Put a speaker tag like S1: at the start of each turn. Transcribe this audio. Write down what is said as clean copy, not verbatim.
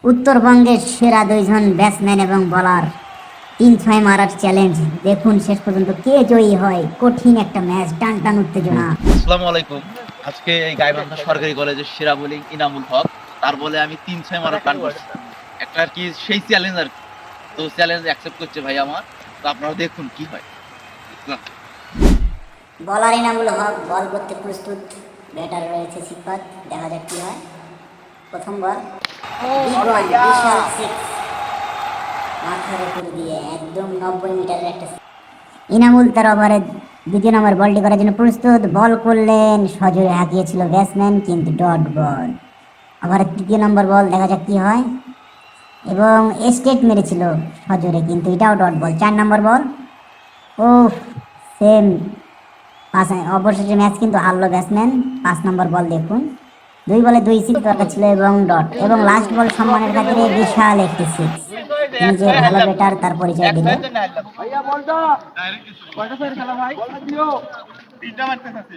S1: উত্তরবঙ্গের সেরা দুইজন ব্যাটসম্যান এবং বলার 3-6 মারার চ্যালেঞ্জ। দেখুন শেষ পর্যন্ত কে জয়ী হয়। কঠিন একটা ম্যাচ, টান টান উত্তেজনা।
S2: আসসালামু আলাইকুম। আজকে এই গাইবান্ধা সরকারি কলেজের সেরা বোলিং ইনামুল হক, তার বলে আমি 3-6 মারার প্ল্যান করছি। একটা আর কি সেই চ্যালেঞ্জ আর কি। তো চ্যালেঞ্জ অ্যাকসেপ্ট করছে ভাই আমার। তো আপনারা দেখুন কি হয়।
S1: বলার ইনামুল হক বল করতে প্রস্তুত, ব্যাটার রয়েছে সিফাত। দেখা যাক কি হয়। প্রথম বল, বিশাল সিক্স, মাথার উপর দিয়ে একদম 90 মিটারের একটা। ইনামুল তার ওভারে দ্বিতীয় নম্বর বলটি করার জন্য প্রস্তুত। বল করলেন, সজোরে হাঁকিয়েছিল ব্যাটসম্যান, কিন্তু ডট বল। ওভারের তৃতীয় নম্বর বল, দেখা যাক কি হয়। এবং স্টেট মেরেছিল সজোরে, কিন্তু এটাও ডট বল। 4 নম্বর বল, ও সেম পাঁচ। অবশেষে ম্যাচ কিন্তু হারলো ব্যাটসম্যান। 5 নম্বর বল দেখুন, 2 বলে 2 সিক্স দরকার ছিল এবং ডট। এবং লাস্ট বল সম্মানের খাতিরে বিশাল একটি সিক্স। তিনি যে ভালো ব্যাটার তার পরিচয় দিল।
S2: ভাইয়া বল দাও। ডাইরেক্ট কয়টা ফের খেলা ভাই? বল দিও। তিনটা মারতে আছে।